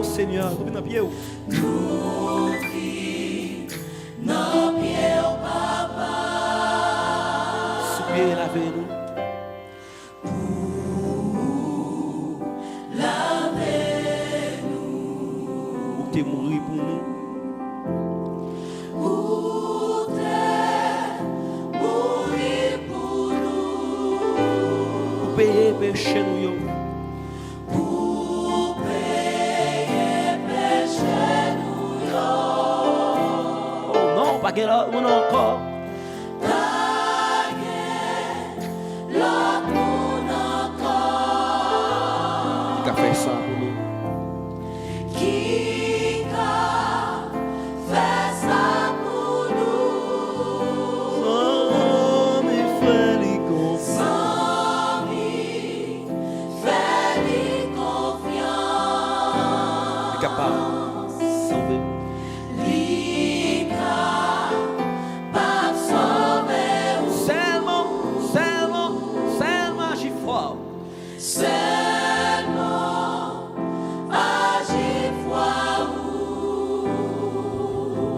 Seigneur, nous venons Soupier lavez-nous. Lavez-nous. Ou t'es mouru pour nous. Ou t'es mouru pour nous. Ou payer péché nous. Pas l'autre monde encore. Pas l'autre monde encore. Qui a fait ça pour nous? Qui a fait ça pour nous? Sans me faire confiance. Sans me faire confiance. Capable de sauver.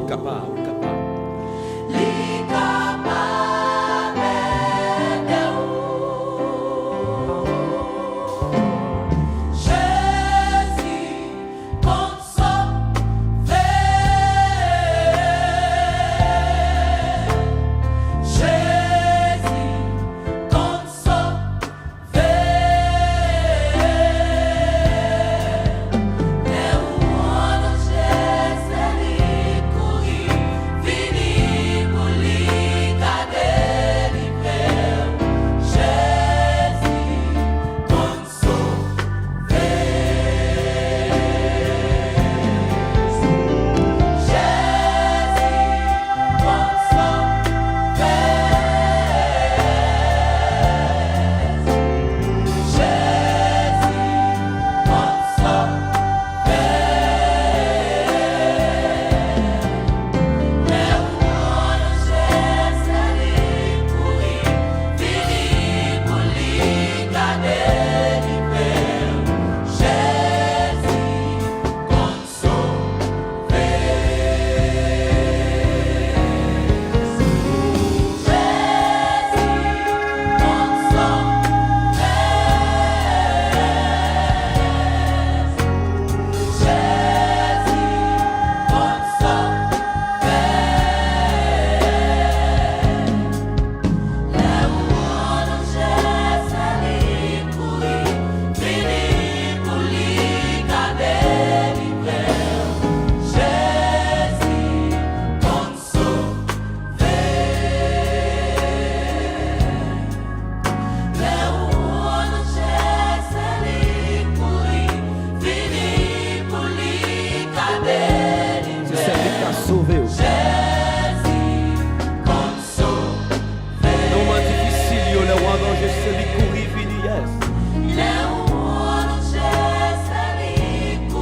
Capable. Jésus, console.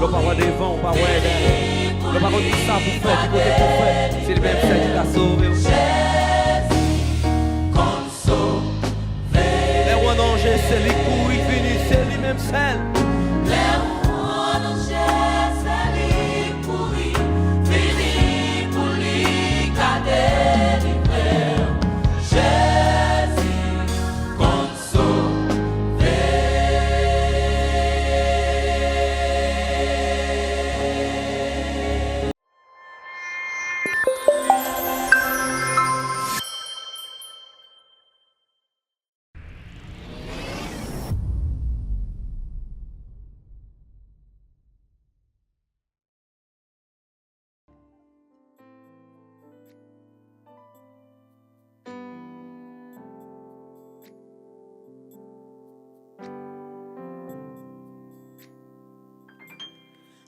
Le parole des vents, parole d'elle. Le parole du ça pour faire, du côté pour faire. C'est le même celle qui t'a sauvé. Les rois d'Angers, c'est les coups, ils finissent, c'est les mêmes celles.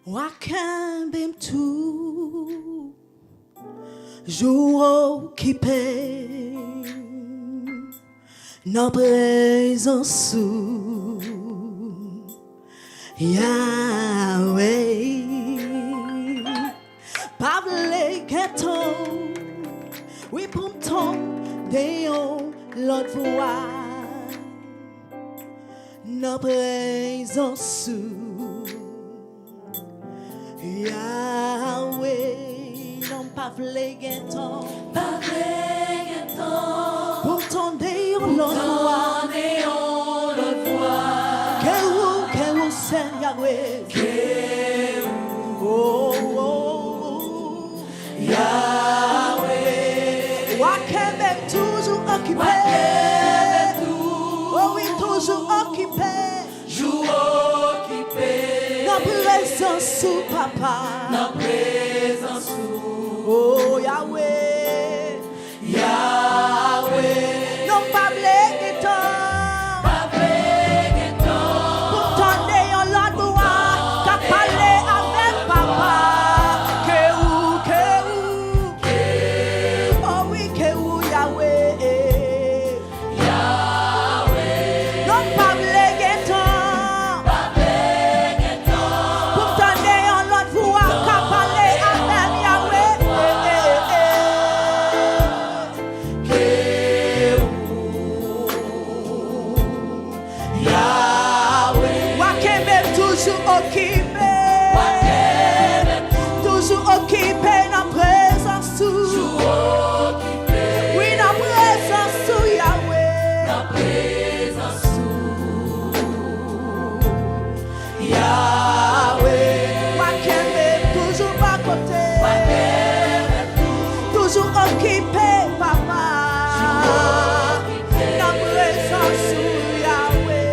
Wakambem tout jour occupé dans présence Yahweh Pavle Keton oui pour ton déon l'autre voix dans présence Yahweh, non pas flégueton, pour ton déon l'autre voix, que ou c'est Yahweh, oh, Yahweh, Wakembe toujours occupé, oh oui toujours occupé, dans présence papa, dans présence oh Yahweh, Yahweh, non pas blé pour ton déon l'autre voix, qu'a parlé avec papa, que oh oui que Yahweh, non pas blé toujours occupé dans présence oui dans présence Yahweh Yahweh Wakembe toujours à côté toujours occupé papa dans présence Yahweh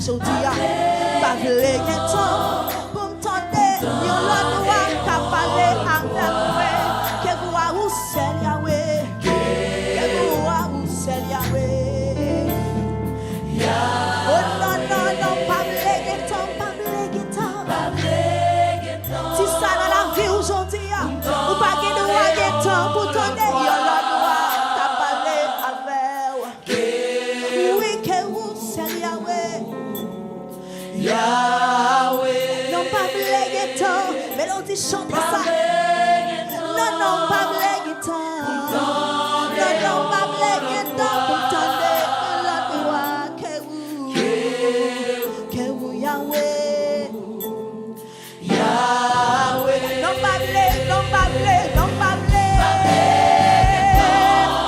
aujourd'hui. Pas de temps pour m'tendre. Yon l'autre voix qu'a parlé avec moi. Que vous a où c'est Yahweh. Que vous a où c'est Yahweh. Oh non, non, non, pas de temps, pas de temps. Si ça dans la vie aujourd'hui, ou pas de temps pour t'entendre. Yon l'autre voix qu'a parlé avec. Oui, que vous c'est Yahweh. Yahweh. Non pas blague temps, mélodie chante ça. Non non pas blague temps. Non non pas blague temps pour t'entendre la loi que vous Yahweh. Yahweh. Non pas blague, non pas blague, non pas blague.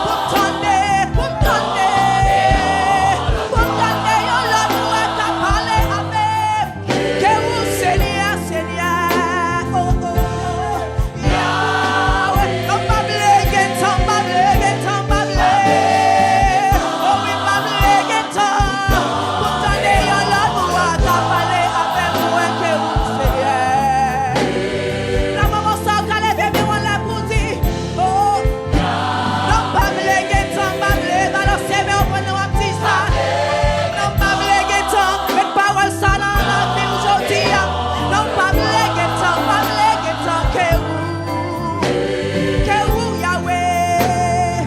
Pour t'entendre, pour t'entendre la loi qu'a parlé avec. Que vous Seigneur, Seigneur, oh oh, Yahweh, non pas blague temps, pas blague temps, pas blague, oh oui pas blague temps, pourtant des la loi qu'a parlé avec moi que vous Seigneur. La maman s'en calait bébé on l'a pour dire, oh, non pas blague temps, pas blague, balancer mais on prend un petit ça. Non pas blague temps, mais parole ça dans la vie aujourd'hui. Non pas blague temps, que vous Yahweh.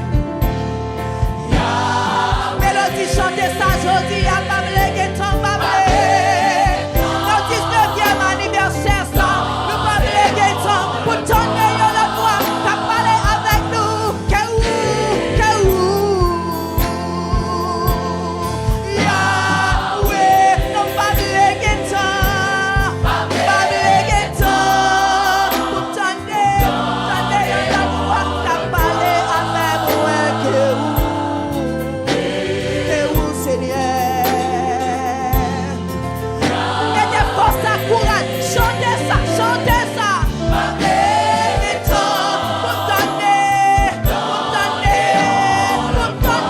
Mélodie chantez ça aujourd'hui, pas blague temps, pas blague. Notre 19e anniversaire ça, nous pas blague temps, pour t'entendre la voix, t'as parlé avec nous. Que Yahweh, non pas blague temps, pas blague temps, pour t'entendre la voix, t'as parlé avec moi. Que vous Seigneur. Mettez force à courage, chantez ça, chantez ça. Pas blague temps, pour t'entendre, pour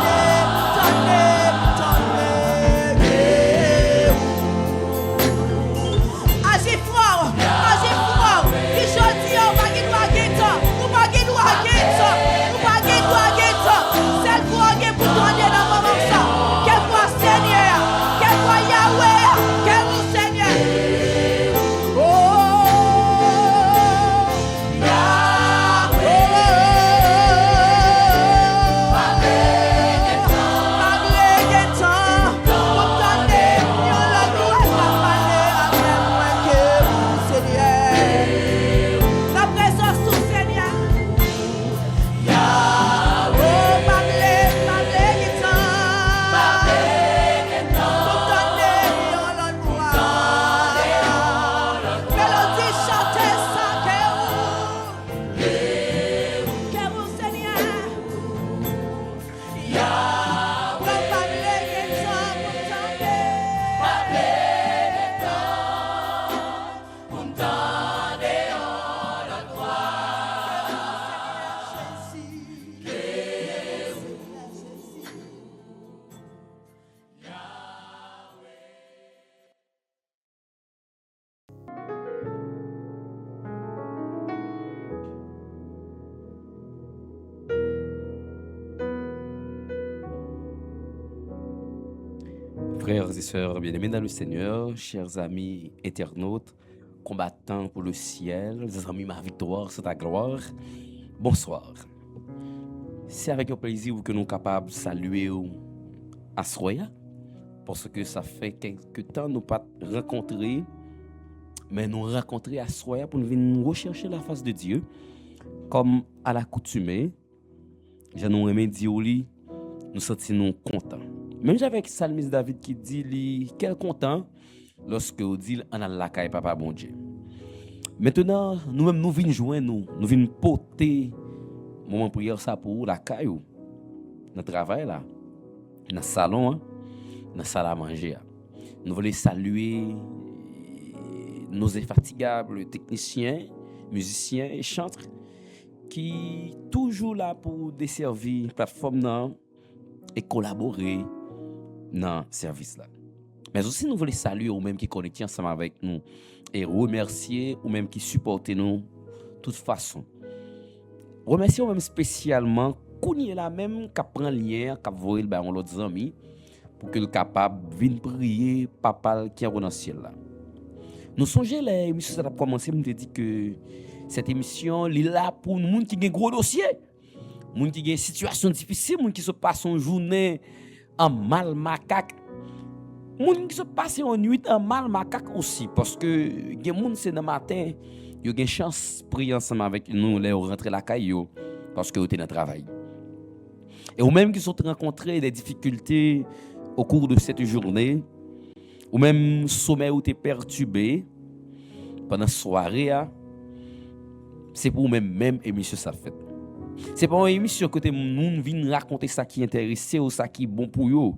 Agis fort, qui jodi on va gagner temps, ou pas gagner temps, ou pas gagner temps. Celle pour gagner pour t'entendre dans le moment ça. Quel soit Seigneur, quel soit Yahweh, quel vous Seigneur. Oh, Yahweh. Pas blague temps, pour t'entendre, yon la loi qu'a parlé avec moi que vous Seigneur. La présence du Seigneur. Yahweh. Oh, pas blague temps. Pour t'entendre, yon la loi. Mélodie chantez ça que vous Seigneur. Yahweh. Pas blague temps pour Frères et sœurs bien-aimés dans le Seigneur, chers amis internautes, combattants pour le ciel, les amis ma victoire, c'est ta gloire, bonsoir. C'est avec un plaisir que nous sommes capables de saluer à Soya, parce que ça fait quelque temps que nous pas rencontrés, mais nous rencontrer à Soya pour nous venir rechercher la face de Dieu, comme à l'accoutumée. Je nous remercie, nous sentons contents. Même avec Salmis David qui dit quel content lorsque on dit on a la caille papa bon Dieu. Maintenant, nous-mêmes nous venons joindre nous venons porter moment prière ça pour la caille dans travail là, dans le salon, dans la salle à manger. Nous voulons saluer nos infatigables techniciens, musiciens et chanteurs qui toujours là pour desservir la plateforme et collaborer dans le service là. Mais aussi, nous voulons saluer ou même qui connectent ensemble avec nous et remercier ou même qui supportent nous de toute façon. Remercier ou même spécialement qu'on est là même qui prend lien, qui voit l'autre ami pour qu'il soit capable de venir prier papa qui est dans le ciel là. Nous songeons l'émission ça a commencé, nous te dit que cette émission est là pour nous monde qui a un gros dossier, monde qui a une situation difficile, monde qui se passe une journée en mal macaque. Moun qui se passe en nuit en mal macaque aussi parce que gen moun c'est dans matin yo gen chance prier ensemble avec nous les rentrer la caillou parce que vous êtes dans travail. Et ou même qui sont rencontrés des difficultés au cours de cette journée ou même sommeil ou t'es perturbé pendant soirée c'est pour même émission ça fait. C'est pas une émission que nous vinn raconter ça qui intéresse ou ça qui bon pour yo.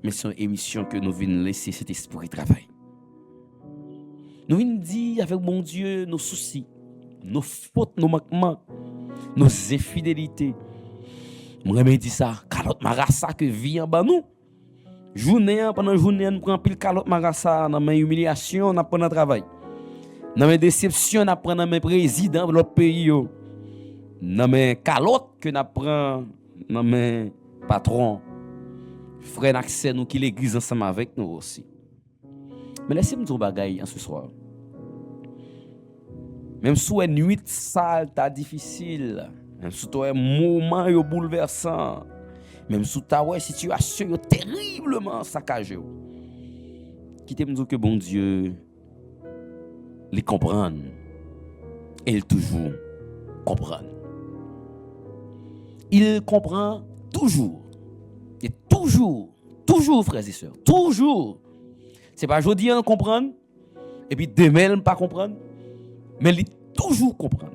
Mais c'est une émission que nous venons laisser cet esprit travail. Nous venons dire avec mon Dieu nos soucis, nos fautes, nos manquements, nos infidélités. Moi, je dis ça, calotte marassa que vit en bas nous. Pendant journée, nous prenons pile calotte marassa dans mes humiliations, dans notre travail. Dans mes déceptions, nous prenons mes présidents de notre pays. Dans mes calottes que nous prenons dans mes patrons. Frère accès nous qui l'église ensemble avec nous aussi. Mais laissez-moi dire bagaille ce soir. Même si une nuit sale ta difficile, même si tu as un moment bouleversant, même si tu as une situation terriblement saccagée, quittez-moi dire que bon Dieu les comprend et il toujours comprend. Il comprend toujours. Et toujours, frères et sœurs, toujours. C'est pas aujourd'hui on comprendre, et puis demain on pas comprendre, mais il toujours comprendre.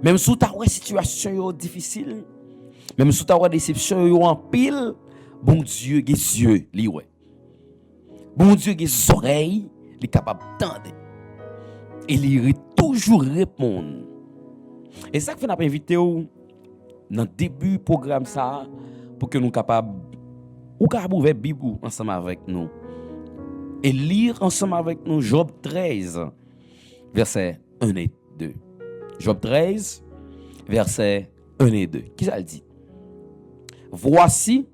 Même si tu as une situation difficile, même si tu as une déception en pile, bon Dieu, il a des yeux, li ouais. Bon Dieu, il a des oreilles, il est capable d'entendre. Et il toujours répondre. Et ça que fait n'a invité dans le début du programme ça. Pour que nous capables ou capable ouvrir Bible ensemble avec nous et lire ensemble avec nous Job 13 verset 1 et 2. Job 13 verset 1 et 2. Qui ça le dit? Voici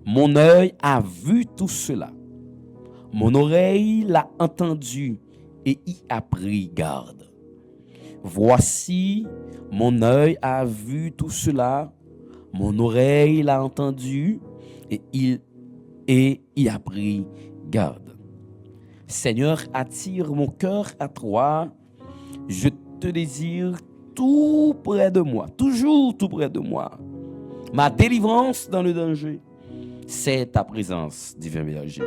mon œil a vu tout cela. Mon oreille l'a entendu et y a pris garde. Voici mon œil a vu tout cela. Mon oreille l'a entendu et y a pris garde. Seigneur, attire mon cœur à toi. Je te désire tout près de moi, toujours tout près de moi. Ma délivrance dans le danger, c'est ta présence, divin berger.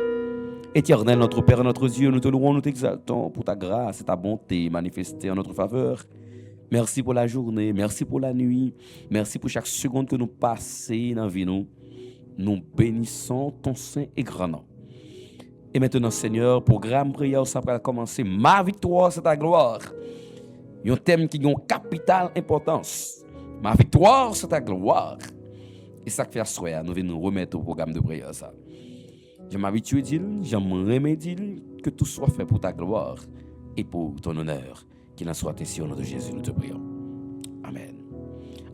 Éternel, notre Père, notre Dieu, nous te louons, nous t'exaltons pour ta grâce et ta bonté manifestée en notre faveur. Merci pour la journée, merci pour la nuit, merci pour chaque seconde que nous passons dans la vie. Nous bénissons ton saint et grand nom. Et maintenant, Seigneur, programme prière, ça va commencer. Ma victoire, c'est ta gloire. Il y a un thème qui a une capitale importance. Ma victoire, c'est ta gloire. Et ça fait soir, nous venons nous remettre au programme de prière. Ça. Je m'habitue à dire, j'aimerais dire que tout soit fait pour ta gloire et pour ton honneur. Qu'il en soit ainsi au nom de Jésus, nous te prions. Amen.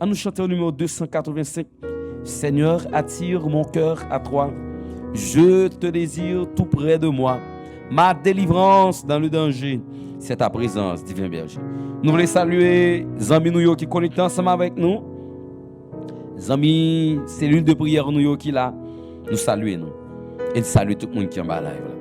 À nous chanter au numéro 285. Seigneur, attire mon cœur à toi. Je te désire tout près de moi. Ma délivrance dans le danger, c'est ta présence, divin berger. Nous voulons saluer les amis nous qui connectent ensemble avec nous. Les amis, cellule de prière nous qui là. Nous saluons nous. Et nous saluons tout le monde qui est en bas live là.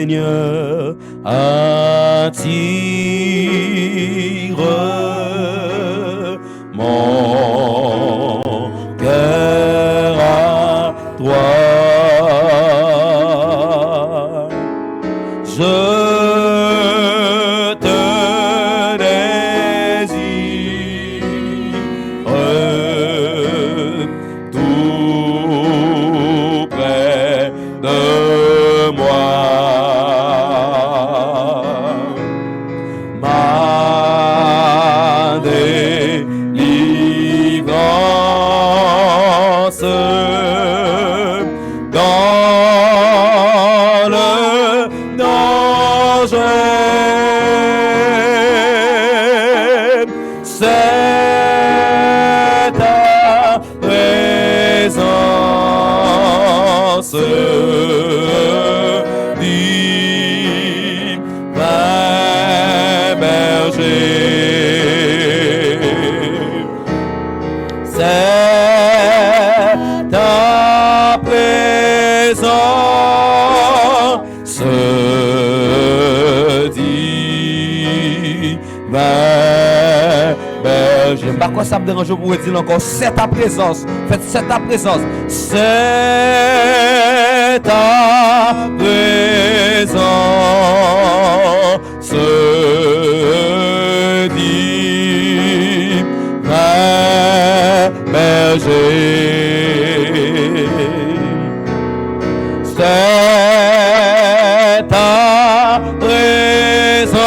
Seigneur, attire mon cœur à toi. Je te désire tout près de moi. berger. Je ne sais pas quoi ça me dérange pour vous dire encore. C'est ta présence. Faites c'est ta présence. C'est ta présence. Dit berger. C'est ta présence,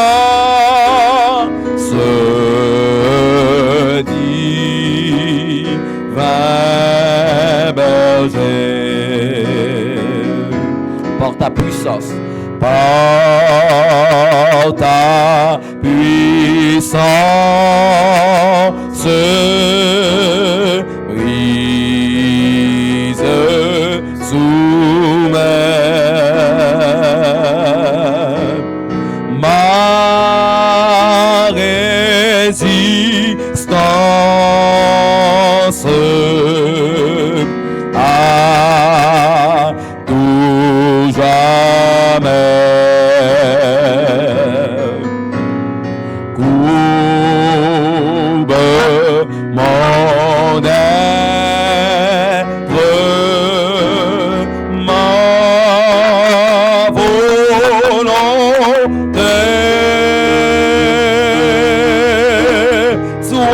divin berger. Par ta puissance, par ta puissance, brise sous ma résistance à tout jamais. Courbe mon être, ma volonté. Sois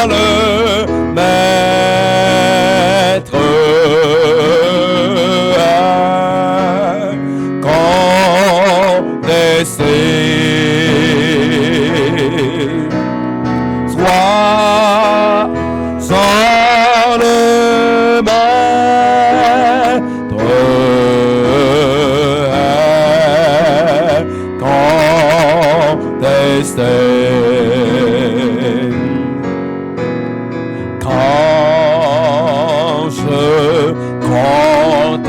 le maître, contesté. Sois le maître, contesté. Quand je contemple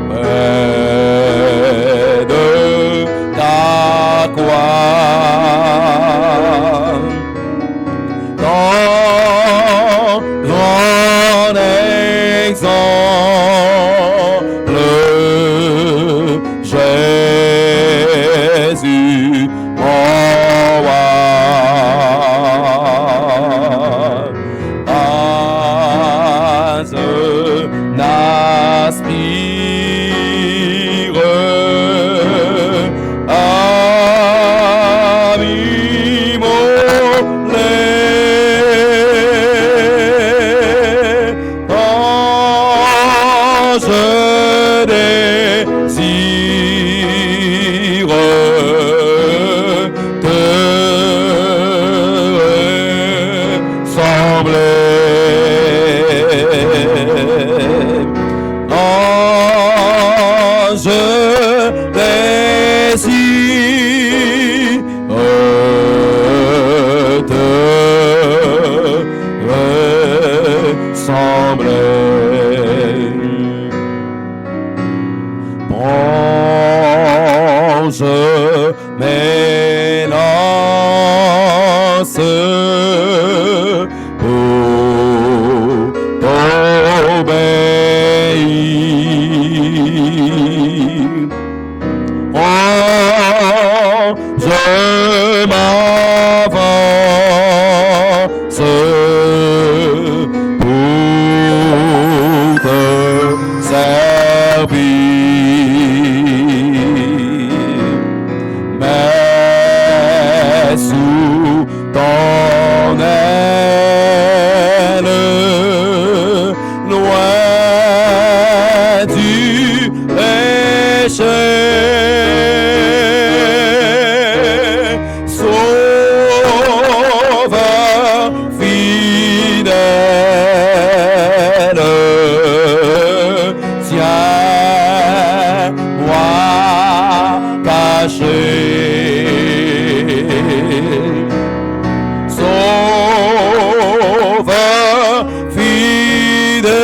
près de ta croix, ton grand exemple, Jésus, mon roi. N'aspire à m'immoler quand je désire te ressembler. Je désire te ressembler. Bronze m'élance pour t'obéir. Oh, je m'avance pour te servir, mais sous ton aile, loin du péché. Sauveur fidèle, tiens-moi caché. Sauveur fidèle,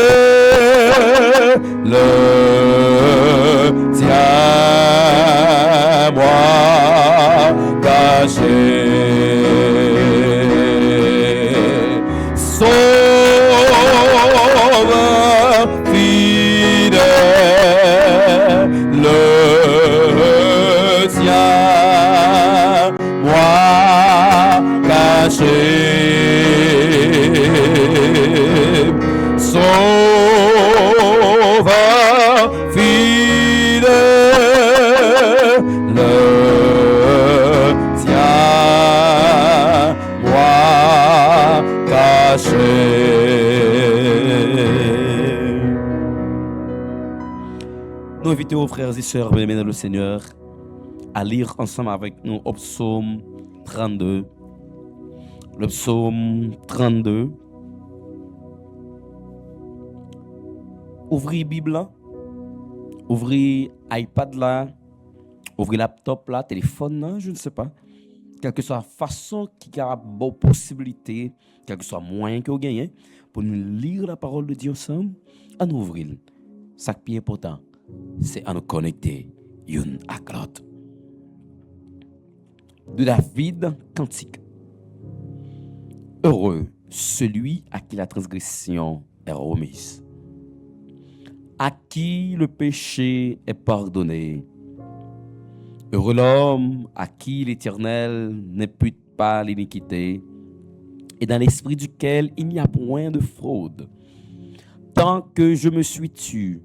Sauveur fidèle, tiens-moi caché. Nous invitons aux frères et sœurs bien-aimés dans le Seigneur à lire ensemble avec nous au psaume 32. Le psaume 32. Ouvrez Bible là, ouvrez iPad là, ouvrez laptop là, téléphone là, je ne sais pas. Quelle que soit la façon qui a bonne possibilité, quel que soit le moyen que vous gagnez, pour nous lire la parole de Dieu ensemble, à nous ouvrir. Ce qui est important, c'est à nous connecter une à l'autre. De David, cantique. Heureux celui à qui la transgression est remise, à qui le péché est pardonné. Heureux l'homme à qui l'Éternel n'impute pas l'iniquité et dans l'esprit duquel il n'y a point de fraude. Tant que je me suis tu,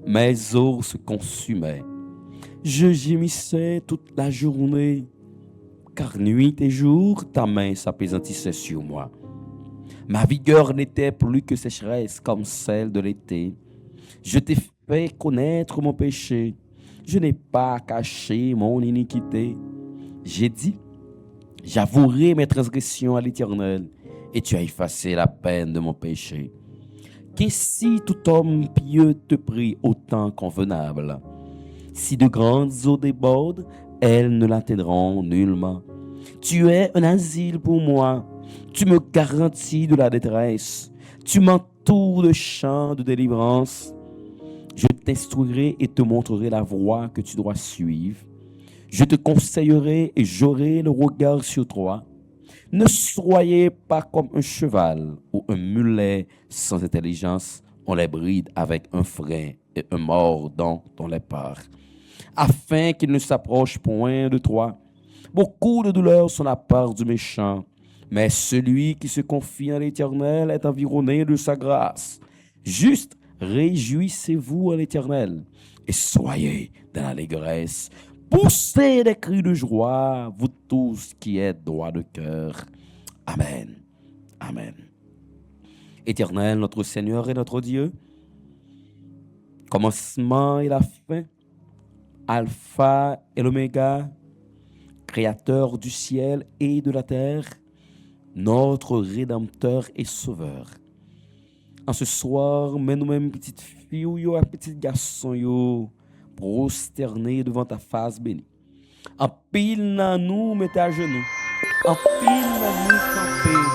mes os se consumaient. Je gémissais toute la journée, car nuit et jour, ta main s'appesantissait sur moi. Ma vigueur n'était plus que sécheresse comme celle de l'été. Je t'ai fait connaître mon péché. Je n'ai pas caché mon iniquité. J'ai dit, j'avouerai mes transgressions à l'Éternel, et tu as effacé la peine de mon péché. Qu'ainsi tout homme pieux te prie au temps convenable. Si de grandes eaux débordent, elles ne l'atteindront nullement. Tu es un asile pour moi. Tu me garantis de la détresse. Tu m'entoures de chants de délivrance. Je t'instruirai et te montrerai la voie que tu dois suivre. Je te conseillerai et j'aurai le regard sur toi. Ne soyez pas comme un cheval ou un mulet sans intelligence. On les bride avec un frein et un mordant on les part, afin qu'ils ne s'approchent point de toi. Beaucoup de douleurs sont la part du méchant, mais celui qui se confie en l'Éternel est environné de sa grâce. Juste, réjouissez-vous en l'Éternel et soyez dans l'allégresse. Poussez des cris de joie, vous tous qui êtes droits de cœur. Amen. Amen. Éternel, notre Seigneur et notre Dieu, commencement et la fin, Alpha et l'Oméga, Créateur du ciel et de la terre, notre Rédempteur et Sauveur. En ce soir, mais nous-mêmes, petites filles ou petits garçons, prosternés devant ta face bénie. En pile dans nous, mettez à genoux. En pile dans nous, campés.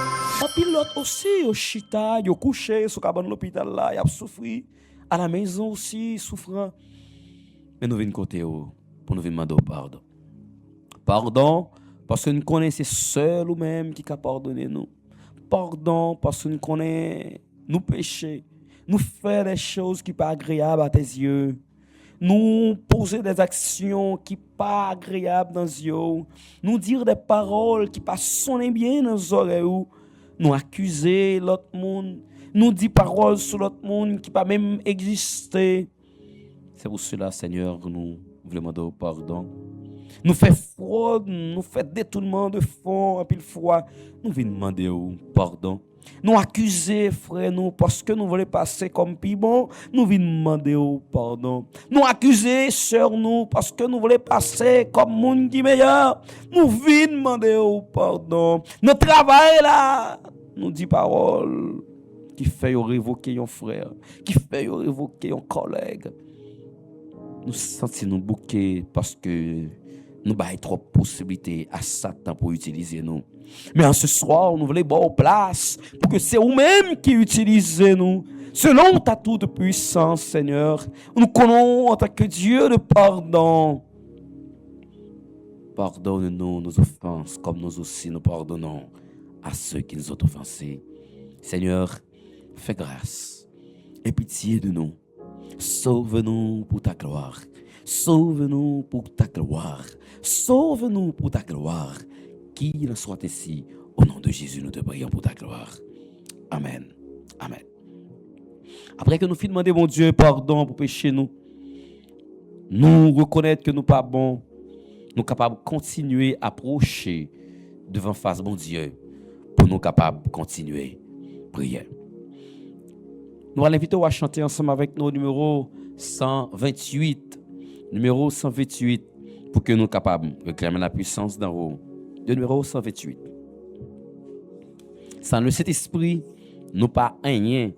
En pile l'autre aussi, au chita, au couché, sur cabane l'hôpital là, il a souffri. À la maison aussi, souffrant. Mais nous venons côté pour nous demander pardon. Pardon, parce que nous connaissons seul ou même qui a pardonné nous. Pardon, parce que nous connaissons nos péchés. Nous faire des choses qui ne sont pas agréables à tes yeux. Nous poser des actions qui ne sont pas agréables dans les yeux. Nous dire des paroles qui ne sonnent pas bien dans les oreilles. Nous accuser l'autre monde. Nous dire paroles sur l'autre monde qui ne pas même exister. C'est pour cela, Seigneur, nous voulons demander pardon. Nous faisons fraude, nous faisons détournement de fonds, en pile fois. Nous voulons demander pardon. Nous accuser, frère, nous, parce que nous voulons passer comme plus bon, nous voulons demander pardon. Nous accuser, sœur, nous, parce que nous voulons passer comme monde qui meilleur, nous voulons demander pardon. Notre travail là, nous dit parole qui fait révoquer un frère, qui fait révoquer un collègue. Nous sentons nous bouquer parce que nous avons trop de possibilités à Satan pour utiliser nous. Mais en ce soir, nous voulons bonne place pour que c'est vous-même qui utilisez nous. Selon ta toute puissance, Seigneur, nous connaissons en tant que Dieu de pardon. Pardonne-nous nos offenses, comme nous aussi nous pardonnons à ceux qui nous ont offensés. Seigneur, fais grâce et pitié de nous. Sauve-nous pour ta gloire. Sauve-nous pour ta gloire. Sauve-nous pour ta gloire. Qu'il en soit ainsi Au nom de Jésus, nous te prions pour ta gloire. Amen. Amen. Après que nous finissons demander, mon Dieu, pardon pour pécher nous, nous reconnaître que nous pas bons, nous capables de continuer à approcher devant face mon Dieu pour nous capables de continuer à prier. Nous allons l'inviter à chanter ensemble avec nos numéro 128. Numéro 128 pour que nous soyons capables de réclamer la puissance d'en haut. Le numéro 128. Sans le Saint-Esprit, nous pas rien.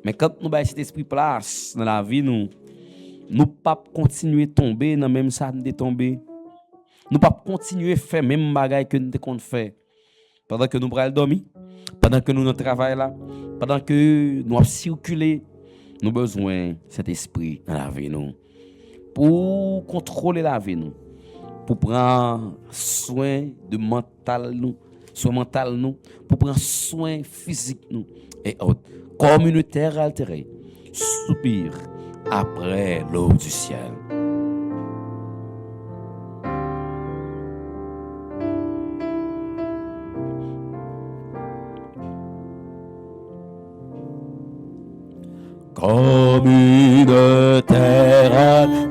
Mais quand nous avons cet esprit place dans la vie, nous ne pouvons pas continuer à tomber dans même ça nous tomber. Nous ne pouvons pas continuer à faire même bagaille que nous avons fait. Pendant que nous allons dormir, pendant que nous travaillons là, pendant que nous circulons, nous avons besoin de cet esprit dans la vie nous. Pour contrôler la vie nous, pour prendre soin de mental nous, soin mental nous, pour prendre soin physique nous et autres. Communautaire altéré, soupir après l'eau du ciel. Communautaire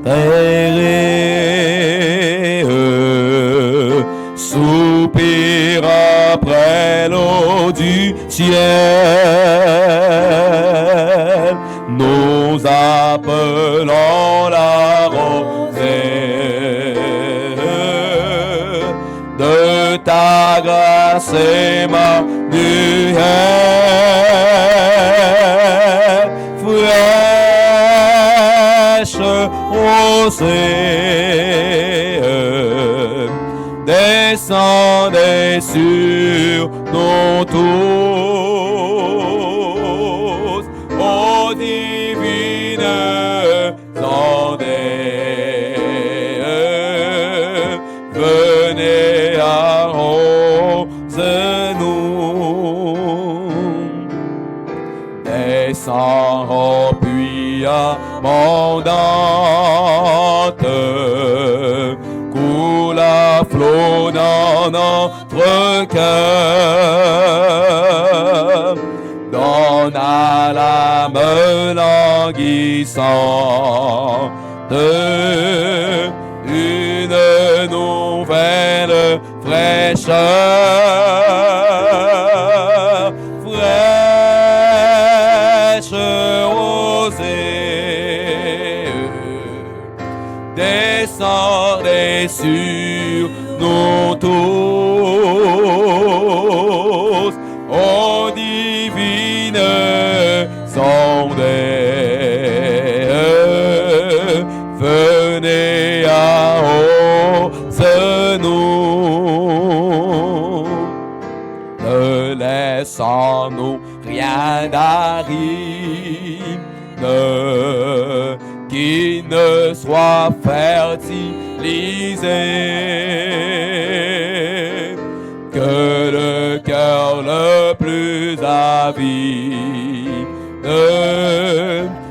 altéré, soupir après l'eau du ciel. Nous appelons la rosée de ta grâce, Emmanuel, fraîche rosée, descendez sur nous tous, ô divine ondée, venez arroser-nous, descend puis abondante, coule à flot dans notre cœur, donne à l'âme languissante une nouvelle fraîcheur, fraîche rosée, descendez sur nous tous, ô divine ondée, venez arroser-nous, ne laissons-nous rien d'aride qui ne soit fertilisé, que le cœur le plus avide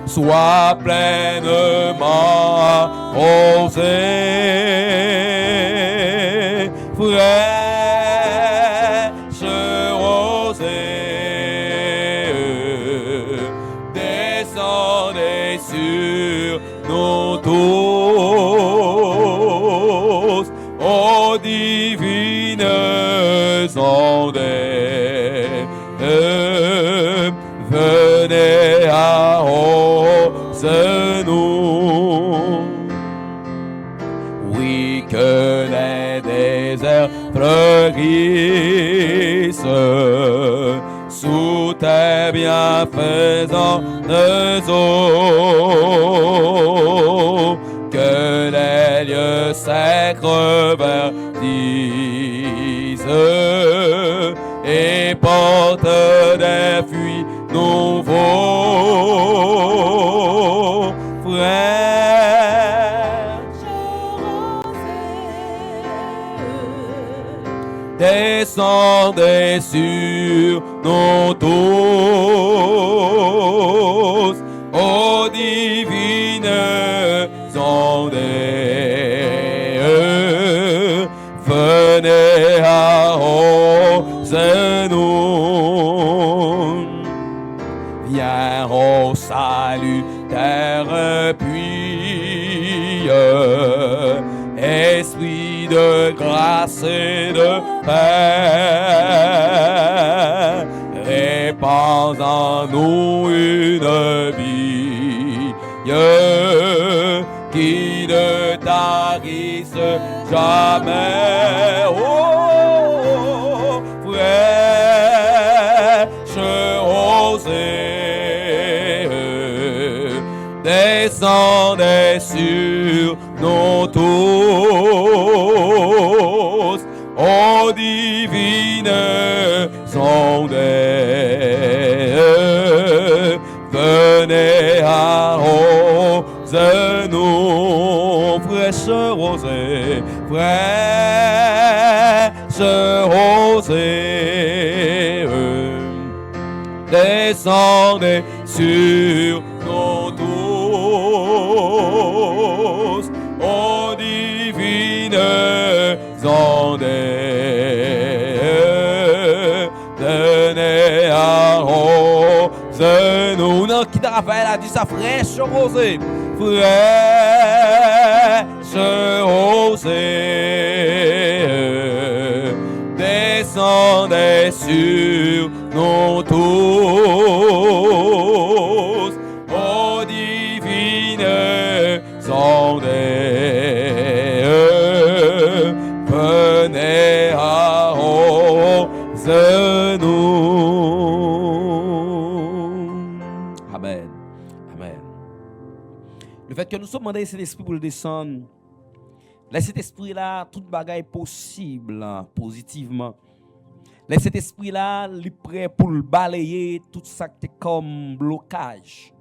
soit pleinement arrosé, fraîche rosée, descendez sur nous tous, ô divine ondée, venez arroser-nous. Oui, que les déserts fleurissent sous tes bienfaisantes eaux, que les lieux sacres verdissent et portent des fruits nouveaux, fraîche rosée, descendez sur nous tous, ô divine ondée, venez arroser esprit de grâce et de paix, répand en nous une vie qui ne tarisse jamais. Oh, fraîche rosée, descendez sur nous tous, ô divine sondée, venez arrose-nous, fraîche rosée, fraîche rosée, descendez sur nous tous, ô divine ondée, venez arrose-nous. Non, qui Raphaël a dit ça, fraîche rosée, fraîche rosée, descendez sur nous tous, ô divine ondée, venez arrose-nous. Amen. Amen. Le fait que nous sommes demandés cet esprit pour le descendre, laisse cet esprit-là, toute bagaille possible, positivement. Laisse cet esprit-là, il est prêt pour le balayer, tout ça qui est comme blocage.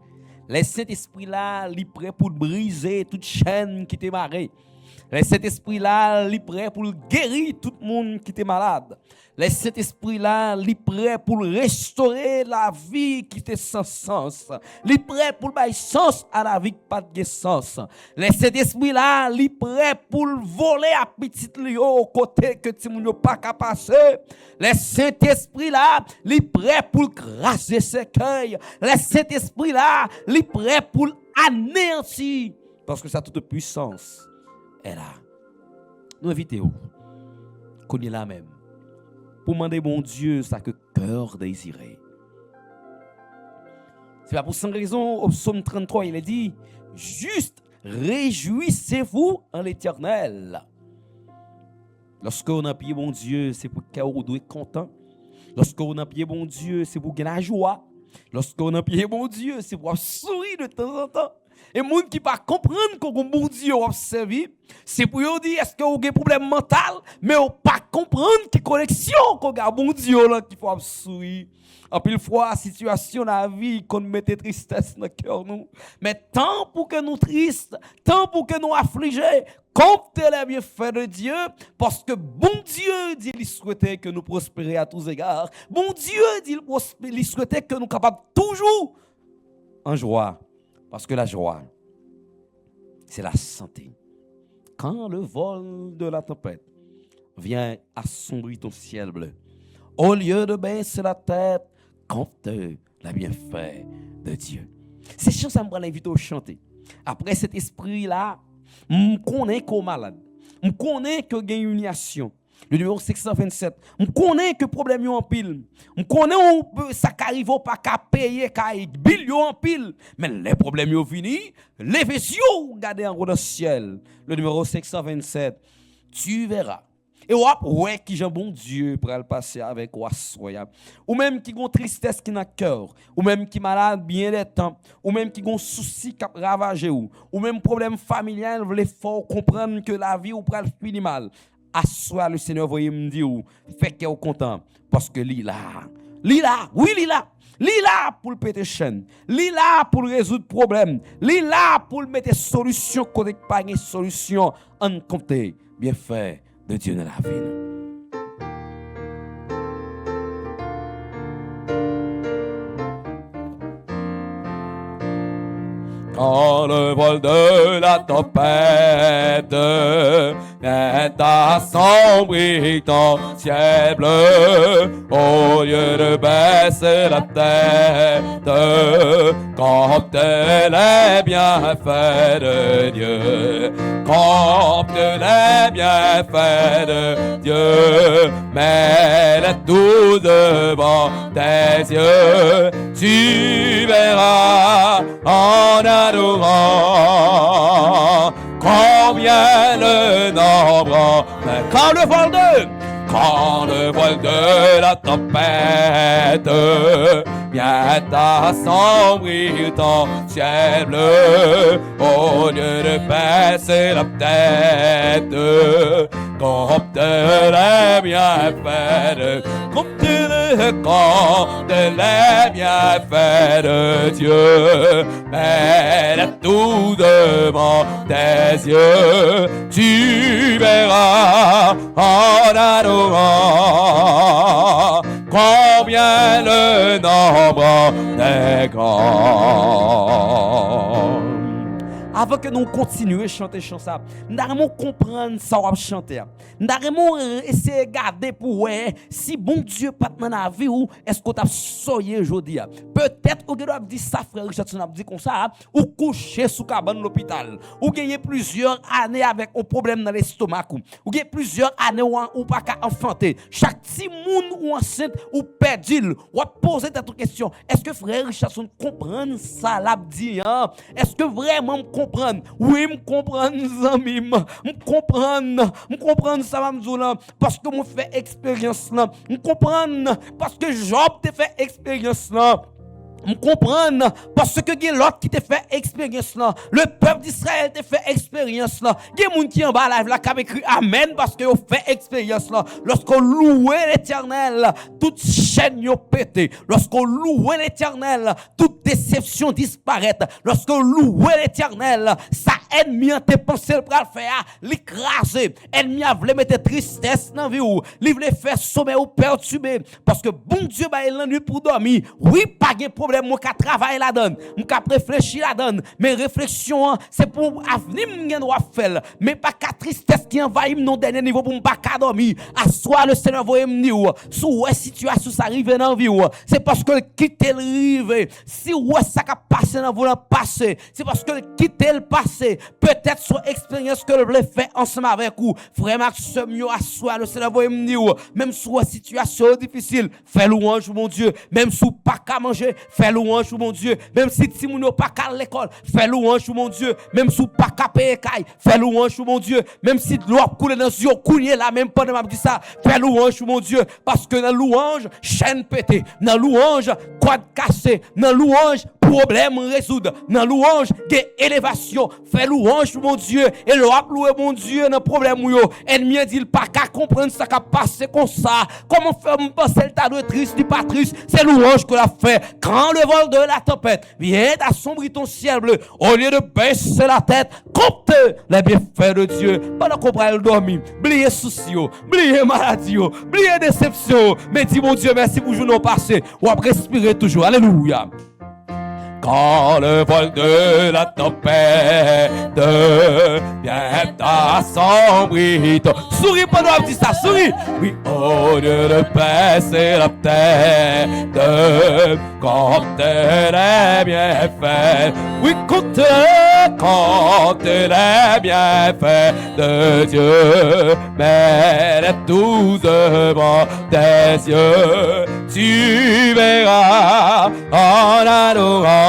Laisse cet esprit-là, il est prêt pour briser toute chaîne qui t'est marrée. Laisse cet esprit-là, il est prêt pour guérir tout le monde qui était malade. Laisse cet esprit-là, il est prêt pour restaurer la vie qui était sans sens. Il est prêt pour donner sens à la vie qui n'a pas de sens. Laisse cet esprit-là, il est prêt pour voler à petit lieu au côté que tu n'as pas qu'à passer. Laisse cet esprit-là, il est prêt pour craser ses cueils. Laisse cet esprit-là, il est prêt pour anéantir. Parce que ça a toute puissance. Et là, nous invitons, qu'on est là même, pour demander bon Dieu ça que cœur désiré. C'est pas pour cette raison, au psaume 33, il est dit, juste réjouissez-vous en l'Éternel. Lorsque on a prié bon Dieu, c'est pour qu'on doit être content. Lorsque on a prié bon Dieu, c'est pour gagner la joie. Lorsque on a prié bon Dieu, c'est pour sourire de temps en temps. Et les gens qui ne comprennent pas que bon Dieu a servi, c'est pour eux dire est-ce que vous avez un problème mental, mais vous ne pas comprendre que connexion qu'on a bon Dieu là qu'il faut sourire. En pile fois, situation dans la vie qu'on mette tristesse dans le cœur nous. Mais tant pour que nous tristes, tant pour que nous affligés, comptez les bienfaits de Dieu, parce que bon Dieu dit il souhaitait que nous prospérions à tous égards. Bon Dieu dit il souhaitait que nous soyons capables toujours en joie. Parce que la joie, c'est la santé. Quand le vol de la tempête vient assombrir ton ciel bleu, au lieu de baisser la tête, compte la bienfait de Dieu. Ces chants, ça me prend l'inviter à chanter. Après cet esprit-là, je connais qu'on est malade. Je connais que j'ai une nation. Le numéro 627. Je connais que problème en pile. Je connais que ça n'arrive pas qu'à payer, qu'à bill en pile. Mais les problèmes sont finis. Les vaisseaux, regardez en haut dans le ciel. Le numéro 627. Tu verras. Et ouais, qui j'ai bon Dieu pour le passer avec soya. Ou même qui ont tristesse qui n'a cœur. Ou même qui malade bien des temps. Ou même qui ont souci qui ravagé ou même problème familial, vous voulez fort comprendre que la vie ou pral finir mal. Assoir le Seigneur, voyez me dire, fait qu'il est content. Parce que lui là, oui, lui là pour le péter chaîne, lui là pour résoudre problème, lui là pour mettre solution, quand il pas de solution, en compter, bien fait de Dieu dans la vie. Quand le vol de la tempête est assombri ton ciel bleu, au lieu de baisser la tête, quand elle est bien faite de Dieu, compte les bienfaits de Dieu, mets-les tout devant tes yeux, tu verras en adorant combien le nombre, quand le vol de la tempête vient assombrir ton ciel bleu, au lieu de baisser la tête, compte les bienfaits compte les bienfaits de Dieu, mets tout devant tes yeux, tu verras en adorant combien le nombre est grand. Avant que nous continuions à chanter chant ça, nous devons comprendre ça va chanter. Nous devons essayer de garder pour ouais, si bon Dieu pas dans la vie ou est-ce qu'on t'a soyé aujourd'hui. Peut-être ou doit dire ça frère Richardson a dit comme ça ou coucher sous cabane l'hôpital ou gagner plusieurs années avec un problème dans l'estomac ou gagner plusieurs années ou pas qu'à enfanter. Chaque petit monde ou enceinte ou perdu ou poser cette question. Est-ce que frère Richardson comprend ça l'a dit Est-ce que vraiment comprendre? Oui, me comprendre, amis, me comprendre ça, m'amzoula, parce que moi fait expérience là, me comprendre parce que Job te fait expérience là. Me comprendre parce que il y a l'autre qui t'a fait expérience là, le peuple d'Israël t'a fait expérience là. Il y a moun qui en bas live là qui a écrit amen parce que ont fait expérience là. Lorsqu'on louait l'Éternel, toute chaîne yo pété. Lorsqu'on louait l'Éternel, toute déception disparaît. Lorsqu'on louait l'Éternel, sa ennemi a te pensé le pral faire l'écraser. Ennemi a voulu mettre tristesse dans vie ou, li voulait faire sommeil ou perturber parce que bon Dieu ba la nuit pour dormir. Oui, pas de problème. Moi qui travaille la donne, moi qui réfléchir la donne, mes réflexions c'est pour avenir m'en doit faire, mais pas qu'à tristesse qui envahit mon dernier niveau pour pas qu'à dormir. À soi le Seigneur voyait me dire sous situation ça arrive dans vie, c'est parce que quitter le rive. Si ouais ça a passé dans voulant passer, c'est parce que quitter le passé, peut-être sur expérience que le fait ensemble avec vous. Frère Max mieux à soi le Seigneur voyait me dire même sous situation difficile, fais louange mon Dieu, même sous pas qu'à manger, fais louange pour mon Dieu, même si ti moun yo pas qu'à l'école, fais louange pour mon Dieu, même si pas qu'à payer caille, fais louange pour mon Dieu, même si l'eau coule dans yeux couler là même pendant m'a dit ça, fais louange pour mon Dieu parce que dans louange chaîne pété, dans louange corde cassé, dans louange problème résoudre, dans louange des élévation, fais louange pour mon Dieu et l'eau louer mon Dieu dans problème yo, ennemi dit pas qu'à comprendre ça qu'a passé comme ça, comment faire me penser le tas de triste du pas triste, c'est louange que l'a fait quand le vol de la tempête vient assombrir ton ciel bleu, au lieu de baisser la tête, compte les bienfaits de Dieu pendant qu'on va dormir, oubliez soucis, oubliez maladie, oubliez déception, mais dis mon Dieu merci pour jour non passé, ou à respirer toujours, alléluia. Quand le vol de la tempête vient assombrir ton... Souris pendant que dit ça, souris. Oui, au lieu de baisser la tête, compte les bienfaits. Oui, compte les bienfaits de Dieu. Mets-les tous devant tes yeux. Tu verras en adorant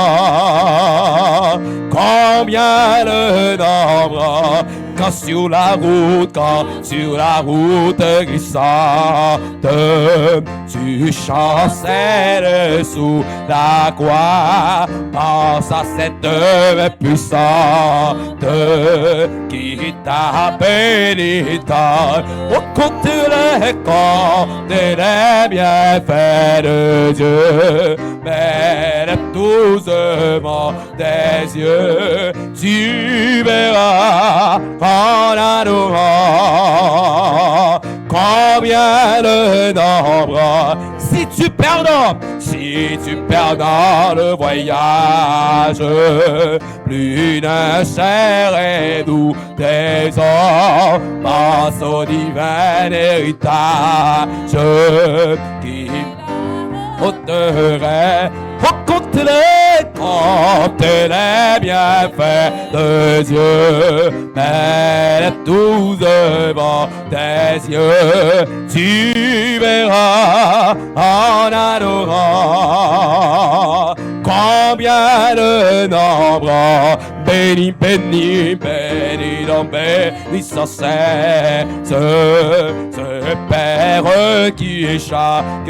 combien le nombre quand sur la route glissante tu chancelles sous la croix, pense à cette main puissante qui t'a béni tant. Au compte les comptes et les bienfaits de Dieu, mais tous devant tes yeux, tu verras en adorant combien le nombre. Si tu perds dans le voyage, plus d'un cher et doux trésor, pense au divin héritage qui ôterait au compte les comptes compte les bienfaits de Dieu, mais tout devant tes yeux, tu verras en adorant combien de nombre béni, béni, béni, non, béni sans cesse, ce Père qui est chaque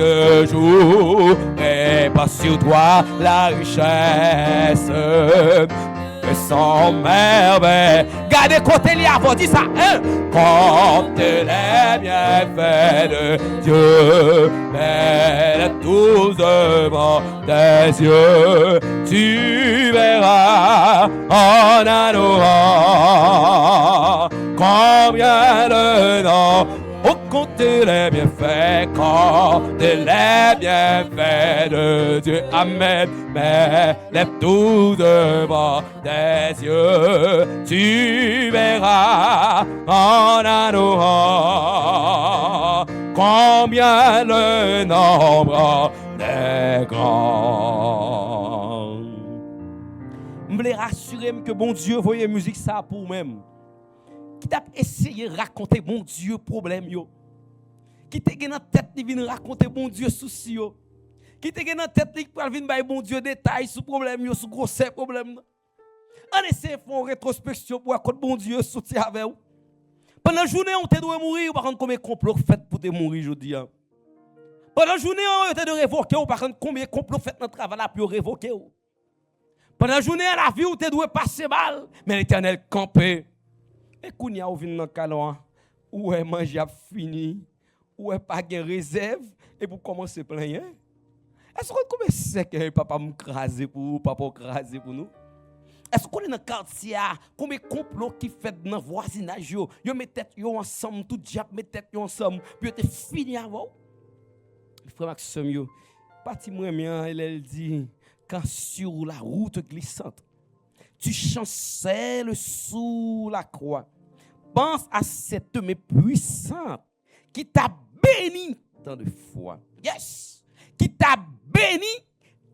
jour répand sur toi la richesse de son merveille. Gardez côté li avant, dis ça, hein? Compte les bienfaits de Dieu, mais tous devant tes yeux, tu verras en adorant combien de noms. Oh, comptez les bienfaits, comptez les bienfaits de Dieu. Amen. Mais lève tout devant tes yeux, tu verras en adorant combien le nombre est grand. Je voulais rassurer que bon Dieu voyait musique ça pour même. Qui t'a essayé de raconter bon Dieu problème yo, qui t'a dans tête li vinn raconter bon Dieu souci yo, qui t'a dans tête li pour vinn bay bon Dieu détail sur problème yo, sur gros problème. On essaie de faire une rétrospection pour raconter bon Dieu sorti avec vous. Pendant la journée on te doit mourir, par contre combien complot fait pour te mourir aujourd'hui. Pendant la journée on te doit révoquer, par contre combien complot fait dans travail là pour révoquer. Pendant la journée la vie on te doit passer mal, mais l'Éternel campé. Et quand il y a un calon, où est manger a fini, où est pas de réserve, et pour commencer plein. Est-ce qu'on comment c'est que papa m'craser pour vous, papa craser pour nous? Est-ce qu'on est dans le quartier, combien de complots qui fait dans le voisinage, yo met tête yo ensemble, tout diable met tête yo ensemble, puis yo te fini avant? Frère Maxime, yo, parti moi bien, elle dit, quand sur la route glissante, tu chancelles sous la croix. Pense à cette main puissante qui t'a béni tant de fois. Yes! Qui t'a béni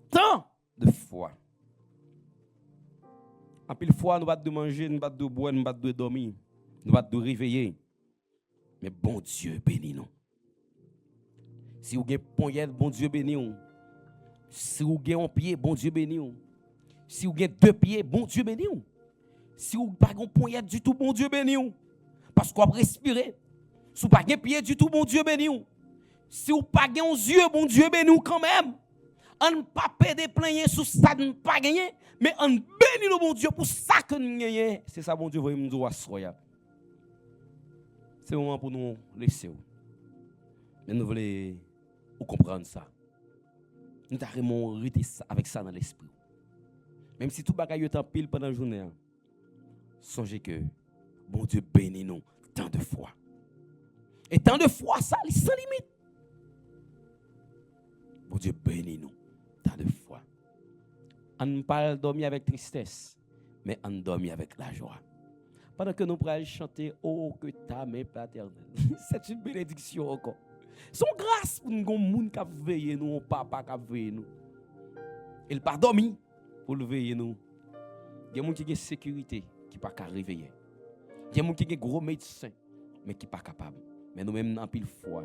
tant de fois. En pile fois, nous battons de manger, nous battons de boire, nous battons de dormir, nous battons de réveiller. Mais bon Dieu béni nous. Si vous avez un poignet, bon Dieu béni nous. Si vous avez un pied, bon Dieu béni nous. Si vous avez deux pieds, bon Dieu béni vous. Si vous n'avez pas un poignet du tout, bon Dieu béni vous. Parce qu'on va respirer. Si vous n'avez pas un pied du tout, bon Dieu béni vous. Si vous n'avez pas un yeux, bon Dieu béni vous quand même. On ne pas péder plaigner sous ça, on ne pas gagner, mais on bénit le bon Dieu pour ça que nous gagnons. C'est ça, bon Dieu, vous me dire à soi. C'est le moment pour nous laisser. Mais nous voulons comprendre ça. Nous avons arrêté avec ça dans l'esprit. Même si tout bagaille est en pile pendant la journée, songez que bon Dieu bénit nous tant de fois. Et tant de fois, ça, sans limite. Bon Dieu bénit nous tant de fois. On ne parle dormir avec tristesse, mais on dormit avec la joie. Pendant que nous pourrons chanter, oh que ta main paternelle. C'est une bénédiction encore. Son grâce pour nous, gens qui veillent nous, papa qui veille nous. Il pas dormi pour le veiller nous. Il y a des gens qui ont sécurité, qui ne peuvent pas réveiller. Il y a des gens qui ont gros médecins, mais qui ne sont pas capables. Mais nous-mêmes, dans pile foi,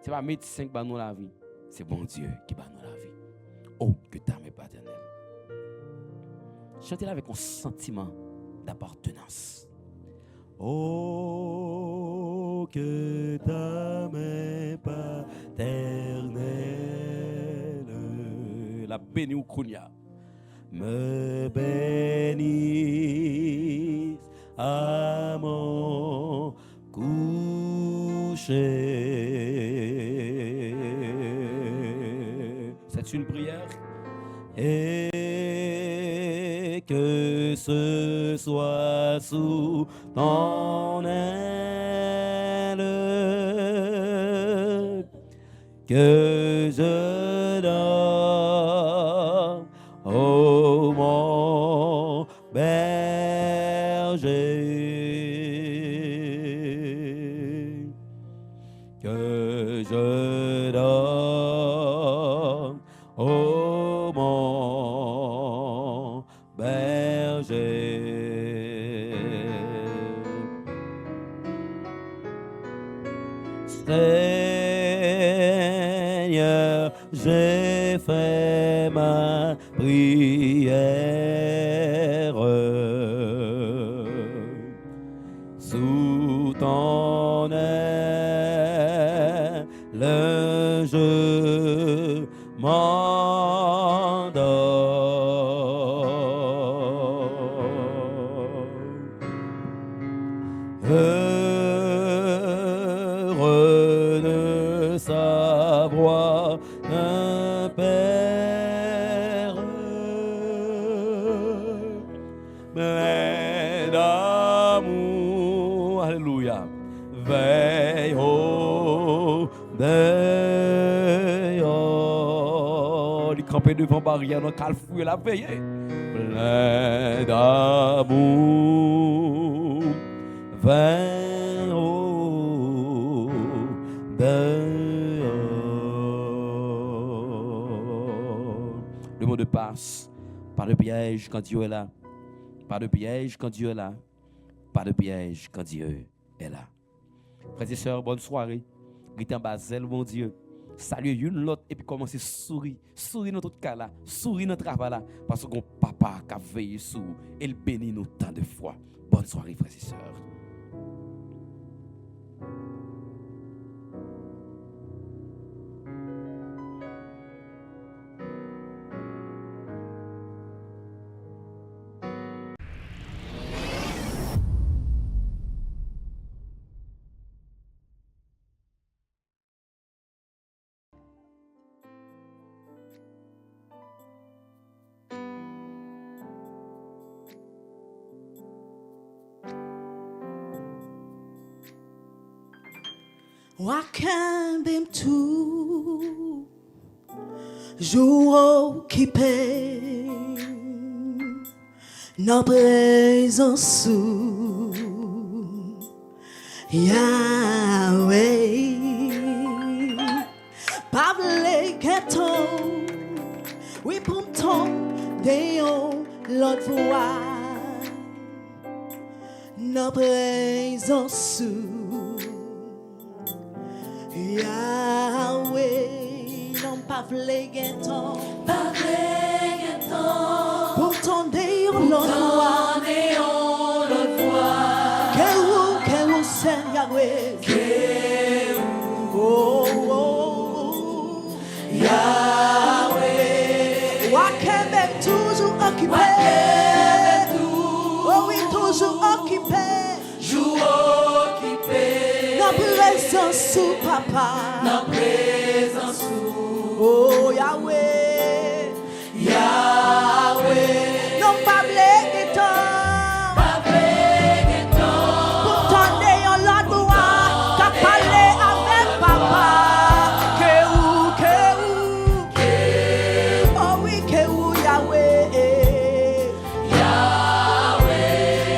ce n'est pas médecin qui va nous la vie, c'est bon Dieu qui va nous la vie. Oh, que ta main paternelle. Chantez-la avec un sentiment d'appartenance. Oh, que ta main paternelle, la bénie ou kounia, me bénisse à mon coucher. C'est une prière. Et que ce soit sous ton aile que je dors, ô mon berger, que je dors, ô mon Seigneur, j'ai fait ma prière sous ton aile, je m'endors. Heureux de savoir un Père plein d'amour, alléluia, veille au dehors, il campait devant barrière, dans calfouille la veille, plein d'amour, veille au dehors. Le mot de passe, pas de piège quand Dieu est là, pas de piège quand Dieu est là, pas de piège quand Dieu est là. Frères et sœurs, bonne soirée. Rite en Basel, mon Dieu. Saluez une l'autre et puis commencez à sourire. Sourire notre cas là. Sourire notre travail là. Parce qu'on papa qui a veillé sur nous. Et il bénit nous tant de fois. Bonne soirée, frères et sœurs. Wakambem tout jour occupé dans présence Yahweh Pavle Keton oui pour ton déon l'autre voix dans présence Yahweh, non pas flégueton, pour ton déon l'autre voix, que ou c'est Yahweh, Yahweh, Wakembe toujours occupé, oh oui toujours occupé, présence sous papa, na présence sous oh Yahweh, Yahweh, non pas blégueton, pour ton déon l'autre voix, qu'a parlé avec papa, que oh oui que Yahweh,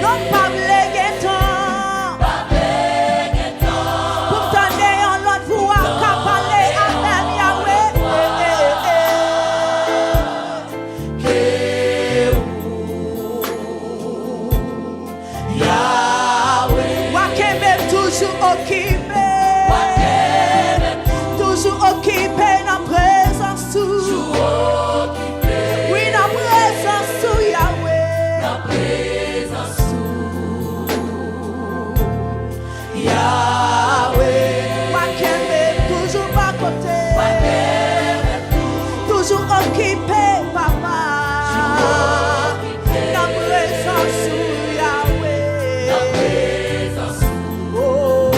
non pas blégueton. Toujours occupé dans présence sous. Oui, dans présence sous Yahweh. na présence sous Yahweh. Wakembe toujours à côté. Toujours occupé, papa. Dans présence sous Yahweh. na présence sous Oh.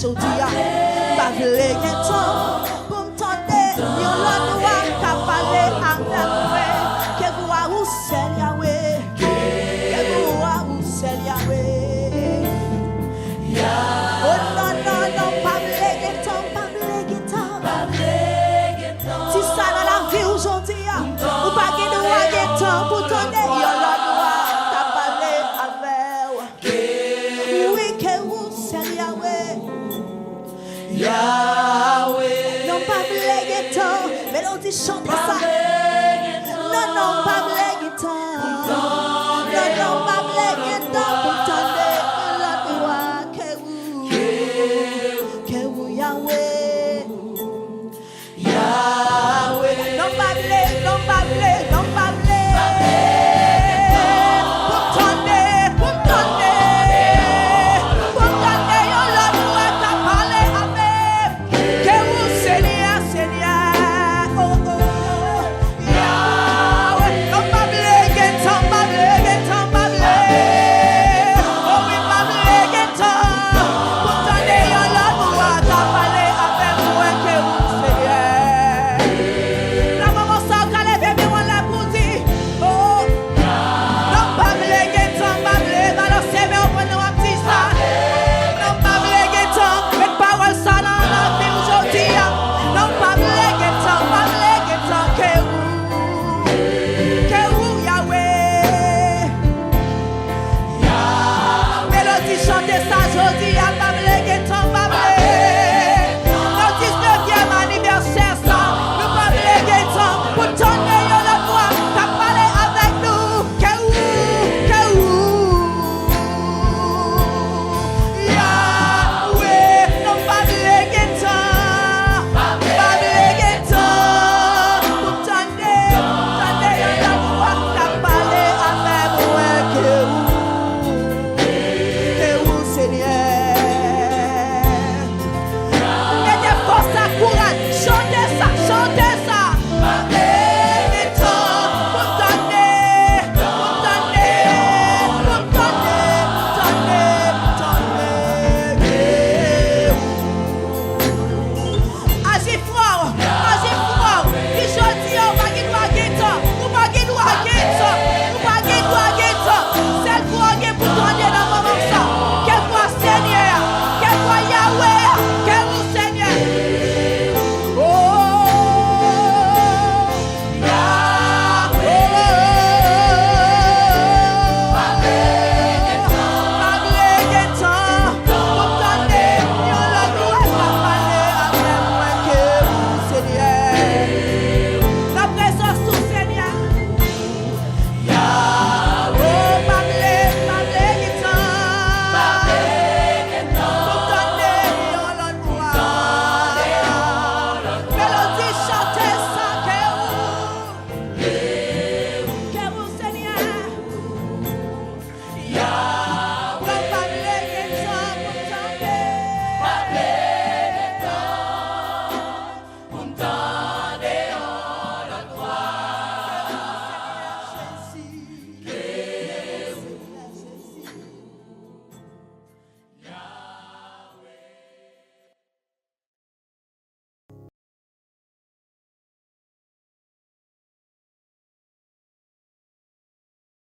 aujourd'hui. Pas vle gen temps pour m'tendre. Yon l'autre voix qu'a parlé avec moi. Que vous a ou c'est Yahweh. Que vous a ou c'est Yahweh. Oh non, non, non, pas vle gen temps, pas vle gen temps. Si ça dans la vie aujourd'hui, ou pas gen droit gen temps pour t'endre. Yon l'autre voix qu'a parlé avec. Oui, que vous c'est Yahweh. Yahweh. Non pas blague temps, mélodie chante ça. Non non pas blague temps. Non non pas blague temps pour t'entendre la voix que vous Yahweh. Yahweh. Non pas blague, non pas blague, non pas blague. Pour t'entendre, pour t'entendre, pour t'entendre la voix qu'a parlé avec. Que vous Seigneur, Seigneur, oh oh, Yahweh. Non pas blague temps, pas blague temps, pas blague. Oh oui, pas blague temps. Pour t'entendre la voix qu'a parlé avec moi que vous Seigneur. La maman ça qu'a levé bien on l'a pour dire, oh. Non pas blague temps, pas blague. Alors c'est bien on prend un petit ça. Non pas blague temps, mais parole ça dans la vie aujourd'hui. Non pas blague temps, que vous Yahweh. Mélodie chante ça aujourd'hui, pas blague temps, pas blague. Notre 19e anniversaire ça, nous pas blague temps pour t'entendre la voix qu'a parlé avec nous. Que Yahweh, non pas blague temps, pas blague temps pour t'entendre la voix qu'a parlé avec moi. Que vous Seigneur. Mettez force à courage, chantez ça, chantez ça.